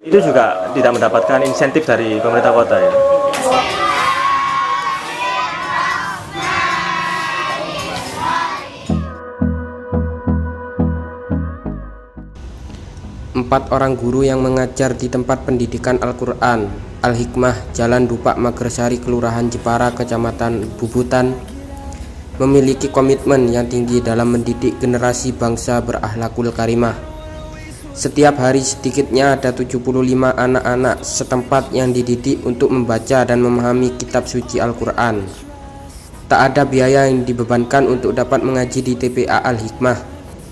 Itu juga tidak mendapatkan insentif dari pemerintah kota ya? Tidak. 4 orang guru yang mengajar di tempat pendidikan Al-Quran Al-Hikmah Jalan Dupak Magersari Kelurahan Jepara Kecamatan Bubutan memiliki komitmen yang tinggi dalam mendidik generasi bangsa berakhlakul karimah. Setiap hari sedikitnya ada 75 anak-anak setempat yang dididik untuk membaca dan memahami kitab suci Al-Quran. Tak ada biaya yang dibebankan untuk dapat mengaji di TPA Al-Hikmah.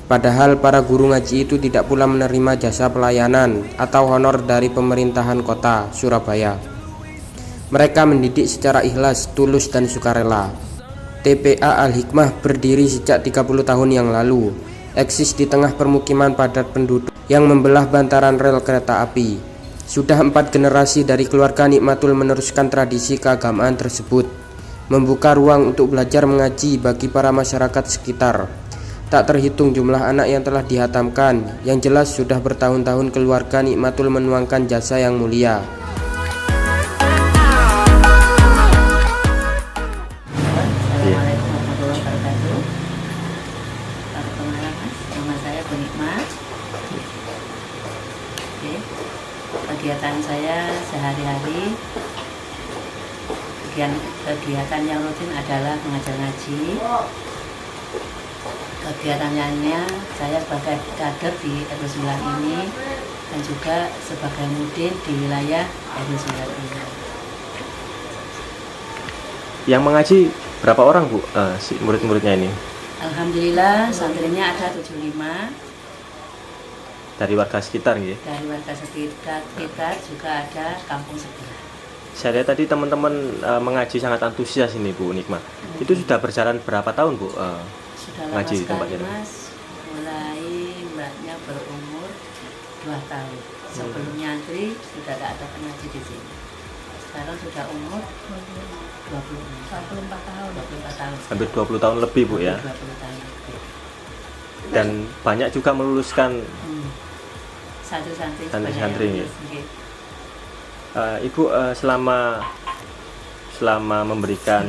Padahal para guru ngaji itu tidak pula menerima jasa pelayanan atau honor dari pemerintahan kota Surabaya. Mereka mendidik secara ikhlas, tulus dan sukarela. TPA Al-Hikmah berdiri sejak 30 tahun yang lalu. Eksis di tengah permukiman padat penduduk yang membelah bantaran rel kereta api. Sudah 4 generasi dari keluarga Nikmatul meneruskan tradisi keagamaan tersebut, membuka ruang untuk belajar mengaji bagi para masyarakat sekitar. Tak terhitung jumlah anak yang telah dihatamkan, yang jelas sudah bertahun-tahun keluarga Nikmatul menuangkan jasa yang mulia. Assalamualaikum warahmatullahi wabarakatuh. Perkenalkan Mas, nama saya Bu Nikmat. Oke. Kegiatan saya sehari-hari, kegiatan yang rutin adalah mengajar ngaji. Kegiatan lainnya saya sebagai kader di RW 9 ini dan juga sebagai mudin di wilayah RW 9 ini. Yang mengaji berapa orang Bu, si murid-muridnya ini? Alhamdulillah santrinya ada 75 Dari warga sekitar gitu? dari warga sekitar juga ada kampung sebelah. Saya lihat tadi teman-teman mengaji sangat antusias ini Bu Nikmat. Itu sudah berjalan berapa tahun Bu? Sudah lama Ngaji di tempat sekali ini. Mas, mulai mbaknya berumur 2 tahun. Sebelum nyantri sudah tak ada pengaji di sini. Sekarang sudah umur 24 tahun. Hampir 20 tahun lebih Bu ya. 20 tahun lebih. Dan banyak juga meluluskan Santri-santri santri-santri ya. Nggih. Ibu selama memberikan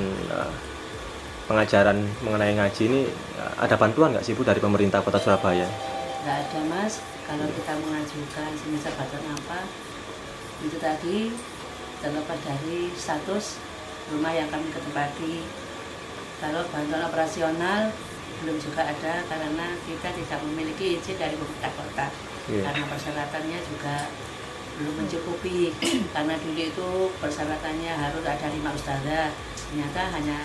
pengajaran mengenai ngaji ini ada bantuan nggak sih Bu dari pemerintah Kota Surabaya? Nggak ada Mas, kalau kita mengajukan semisal bantuan apa itu tadi terlepas dari status rumah yang kami ketempati. Kalau bantuan operasional belum juga ada karena kita tidak memiliki izin dari pemerintah kota. Karena persyaratannya juga belum mencukupi. Karena dulu itu persyaratannya harus ada 5 ustazah, ternyata hanya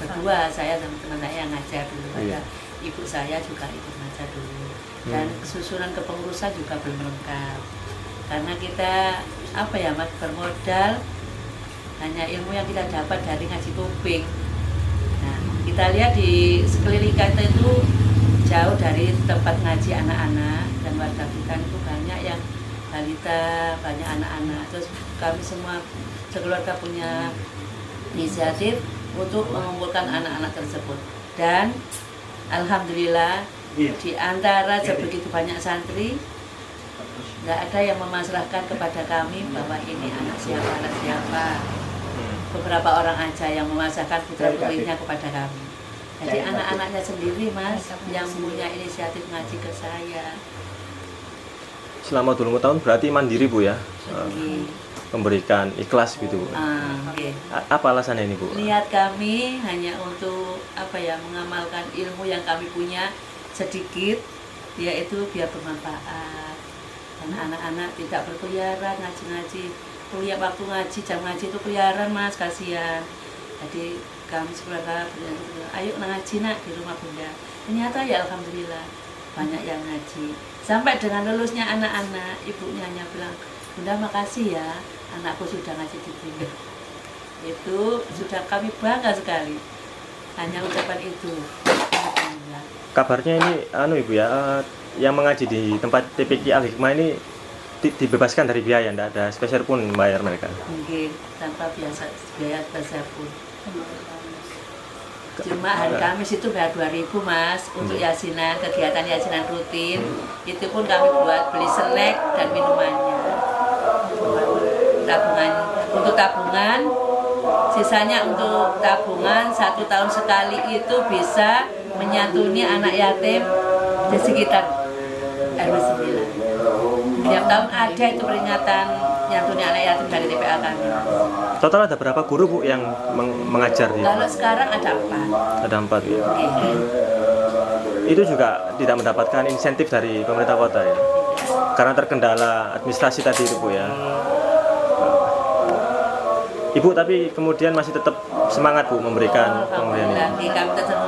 berdua, saya sama teman saya yang ngajar dulu. Ada ibu saya juga ikut ngajar dulu. Dan kesusunan kepengurusan juga belum lengkap. Karena kita Mas, bermodal hanya ilmu yang kita dapat dari ngaji kuping. Nah, kita lihat di sekeliling kita itu jauh dari tempat ngaji anak-anak, dan warga kita itu banyak yang balita, banyak anak-anak. Terus kami semua sekeluarga punya inisiatif untuk mengumpulkan anak-anak tersebut. Dan alhamdulillah di antara sebegitu banyak santri nggak ada yang memasrahkan kepada kami bahwa ini anak siapa. Beberapa orang aja yang memasrahkan putra-putrinya kepada kami. Jadi anak-anaknya sendiri Mas yang punya inisiatif ngaji ke saya. Selama 20 tahun berarti mandiri Bu ya? Memberikan ikhlas gitu Bu. Okay. Apa alasannya ini Bu? Niat kami hanya untuk mengamalkan ilmu yang kami punya sedikit, yaitu biar bermanfaat. Dan anak-anak tidak berkeliaran ngaji-ngaji. Kuliah waktu ngaji, jam ngaji itu keliaran Mas, kasihan. Jadi kami sekeluarga ayo ngaji nak di rumah Bunda. Ternyata ya alhamdulillah banyak yang ngaji. Sampai dengan lulusnya anak-anak, ibunya hanya bilang, Bunda makasih ya, anakku sudah ngaji di Bunda. Itu sudah kami bangga sekali. Hanya ucapan itu. Kabarnya ini Ibu ya, yang mengaji di tempat TPQ Al-Hikmah ini dibebaskan dari biaya, tidak ada spesial pun bayar mereka. Mungkin tanpa biaya spesial pun. Cuma hari Kamis itu bayar 2.000 Mas untuk yasinan, kegiatan yasinan rutin. Itu pun kami buat beli snack dan minumannya. tabungan, sisanya untuk tabungan 1 tahun sekali itu bisa menyantuni anak yatim di sekitar RW 9. Tiap tahun ada itu peringatan nyantuni anak yatim dari TPA kami. Total ada berapa guru Bu yang mengajar di? Kalau sekarang ada 4. Ada 4 ya. Oke. Itu juga tidak mendapatkan insentif dari pemerintah kota ya. Karena terkendala administrasi tadi itu Bu ya. Ibu tapi kemudian masih tetap semangat Bu memberikan pemberian ini. Lagi kami tetap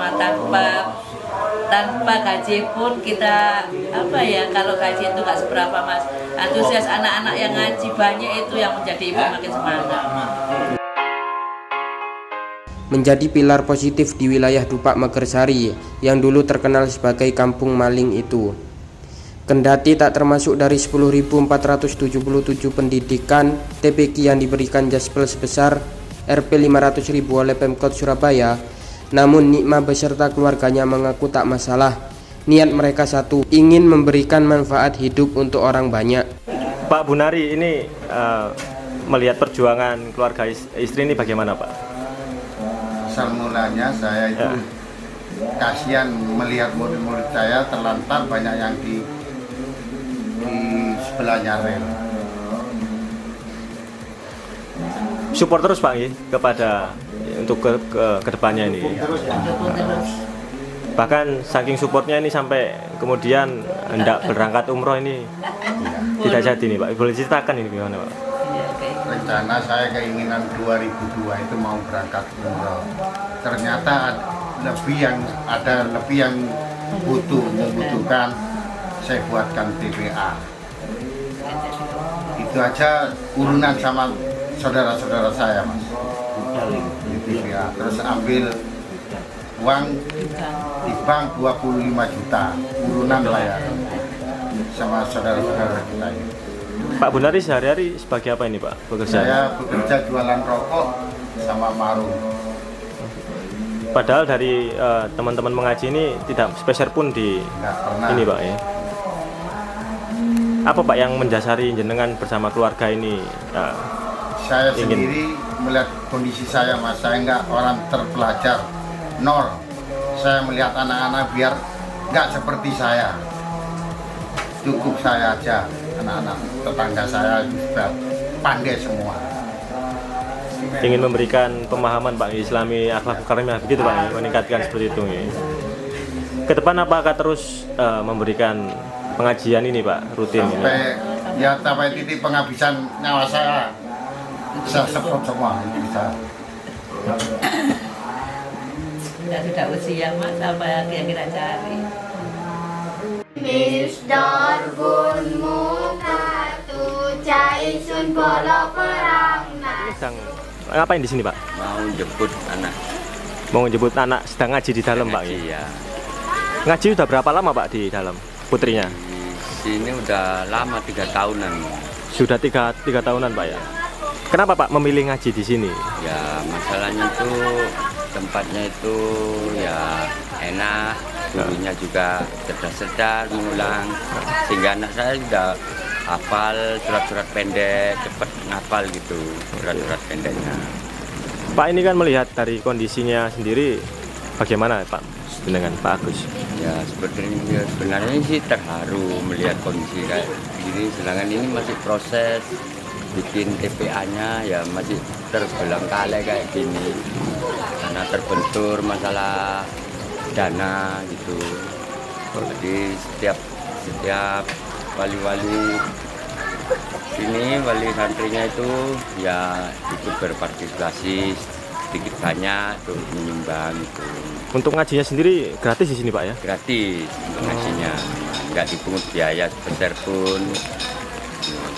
tanpa gaji pun kita kalau gaji itu nggak seberapa Mas, antusias anak-anak yang ngaji banyak itu yang menjadi ibu makin semangat. Menjadi pilar positif di wilayah Dupak Magersari yang dulu terkenal sebagai kampung maling itu. Kendati tak termasuk dari 10.477 pendidikan TPQ yang diberikan Jaspel sebesar Rp 500.000 oleh Pemkot Surabaya, namun Nikmah beserta keluarganya mengaku tak masalah. Niat mereka satu, ingin memberikan manfaat hidup untuk orang banyak. Pak Bunari ini melihat perjuangan keluarga istri ini bagaimana Pak? Asal mulanya saya itu kasihan melihat murid-murid saya terlantar banyak yang di sebelahnya rel. Support terus Pak ya, kepada untuk ke depannya ini. Bahkan saking supportnya ini sampai kemudian hendak berangkat umroh ini tidak jadi nih Pak. Boleh ceritakan ini gimana Pak? Rencana saya keinginan 2002 itu mau berangkat umroh. Ternyata ada lebih yang membutuhkan, saya buatkan TPA. Itu aja urunan sama saudara-saudara saya Mas di TPA. Terus ambil uang di bank 25 juta urunan bayar sama saudara-saudara kita ini. Pak Bunari sehari-hari sebagai apa ini Pak bekerja? Saya bekerja jualan rokok sama marung. Padahal dari teman-teman mengaji ini tidak spesial pun di ini Pak ya. Apa Pak yang mendasari jenengan bersama keluarga ini? Saya sendiri melihat kondisi saya Mas, saya nggak orang terpelajar, nol. Saya melihat anak-anak biar nggak seperti saya. Cukup saya aja, anak-anak tetangga saya juga pandai semua. Ingin memberikan pemahaman Pak Islami akhlak karimah begitu Pak, meningkatkan seperti itu. Ya. Ke depan apakah terus memberikan pengajian ini Pak rutin sampai titik penghabisan nyawa saya semprot semua itu bisa. Sudah usia Mas, apa yang kita cari? Misdarbun mukatu jaisun bola perang. Sedang ngapain di sini Pak? Mau jemput anak. Mau jemput anak sedang ngaji di dalam Pak ya? Iya. Ngaji udah berapa lama Pak di dalam putrinya? Di sini udah lama 3 tahunan. Sudah 3 tahunan Pak ya. Kenapa Pak memilih ngaji di sini? Ya masalahnya tuh tempatnya itu ya enak, gurunya juga cerdas-cerdas mengulang, sehingga anak saya sudah hafal surat-surat pendek, cepat ngapal gitu surat-surat pendeknya. Pak ini kan melihat dari kondisinya sendiri bagaimana Pak dengan Pak Agus? Ya sebenarnya sih terharu melihat kondisi kayak gini, sedangkan ini masih proses bikin TPA-nya ya masih terbelang-kalai kayak gini karena terbentur masalah dana gitu. Jadi setiap wali-wali ini, wali santrinya itu ya ikut berpartisipasi sedikit banyak untuk menyumbang itu. Untuk ngajinya sendiri gratis di sini Pak ya? Gratis untuk ngajinya, nggak dipungut biaya sebesar pun.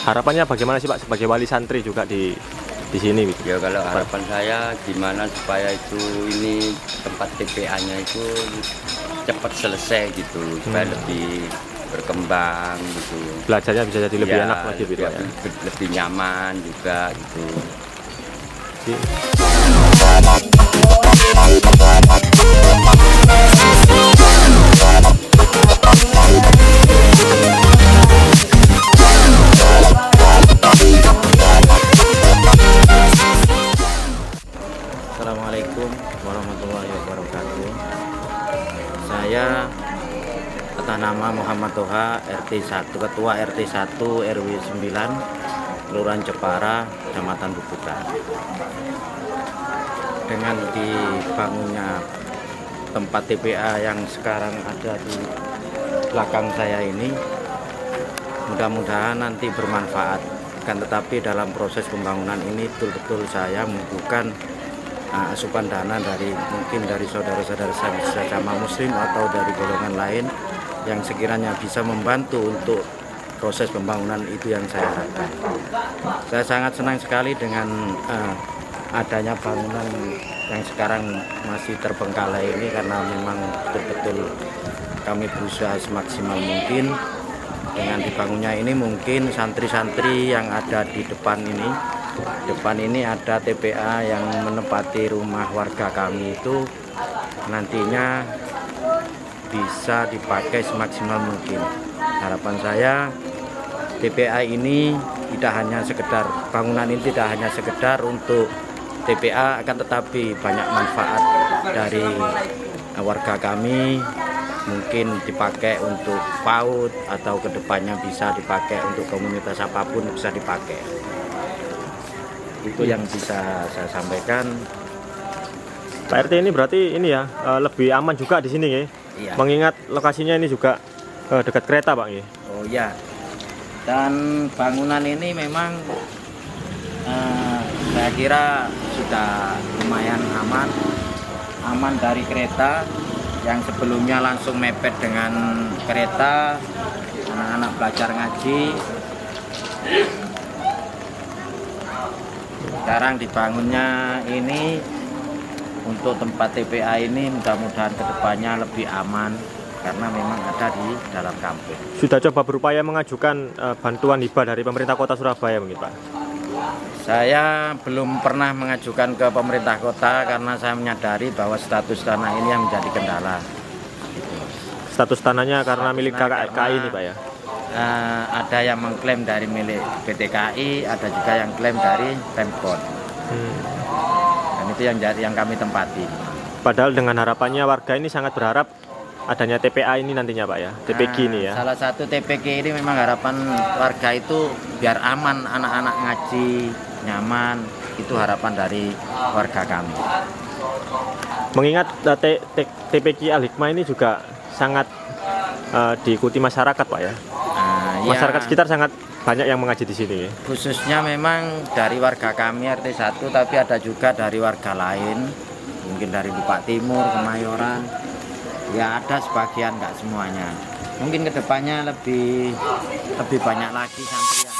Harapannya bagaimana sih Pak sebagai wali santri juga di sini? Gitu? Ya kalau harapan saya gimana supaya itu ini tempat TPA-nya itu cepat selesai gitu, supaya lebih berkembang gitu. Belajarnya bisa jadi lebih enak lagi gitu ya. Lebih nyaman juga gitu. Thank you. Muhammad Toha, RT 1, Ketua RT 1 RW 9, Kelurahan Jepara, Kecamatan Bubutan. Dengan dibangunnya tempat TPA yang sekarang ada di belakang saya ini, mudah-mudahan nanti bermanfaat. Kan tetapi dalam proses pembangunan ini betul-betul saya membutuhkan asupan dana mungkin dari saudara-saudara sesama muslim atau dari golongan lain yang sekiranya bisa membantu untuk proses pembangunan itu yang saya harapkan. Saya sangat senang sekali dengan adanya bangunan yang sekarang masih terbengkalai ini, karena memang betul-betul kami berusaha semaksimal mungkin. Dengan dibangunnya ini mungkin santri-santri yang ada di depan ini ada TPA yang menempati rumah warga kami itu nantinya bisa dipakai semaksimal mungkin. Harapan saya TPA ini tidak hanya sekedar bangunan ini tidak hanya sekedar untuk TPA, akan tetapi banyak manfaat dari warga kami, mungkin dipakai untuk PAUD atau kedepannya bisa dipakai untuk komunitas apapun bisa dipakai. Itu yang bisa saya sampaikan. Pak RT ini berarti ini ya lebih aman juga di sini ya? Iya. Mengingat lokasinya ini juga dekat kereta Pak ya? Oh ya. Dan bangunan ini memang saya kira sudah lumayan aman dari kereta yang sebelumnya langsung mepet dengan kereta, anak-anak belajar ngaji. Sekarang dibangunnya ini untuk tempat TPA ini mudah-mudahan kedepannya lebih aman karena memang ada di dalam kampung. Sudah coba berupaya mengajukan bantuan hibah dari pemerintah Kota Surabaya mungkin Pak? Saya belum pernah mengajukan ke pemerintah kota karena saya menyadari bahwa status tanah ini yang menjadi kendala. Status tanahnya karena milik KKI ini Pak ya? Ada yang mengklaim dari milik PT KAI, ada juga yang klaim dari Pemkot. Dan itu yang kami tempati. Padahal dengan harapannya warga ini sangat berharap adanya TPA ini nantinya Pak ya, TPG ini ya. Salah satu TPG ini memang harapan warga itu biar aman, anak-anak ngaji nyaman, itu harapan dari warga kami. Mengingat TPG Al-Hikmah ini juga sangat diikuti masyarakat Pak ya. Masyarakat sekitar sangat banyak yang mengaji di sini. Khususnya memang dari warga kami RT 1, tapi ada juga dari warga lain, mungkin dari Dupak Timur, Kemayoran. Ya ada sebagian, nggak semuanya. Mungkin kedepannya lebih banyak lagi santri yang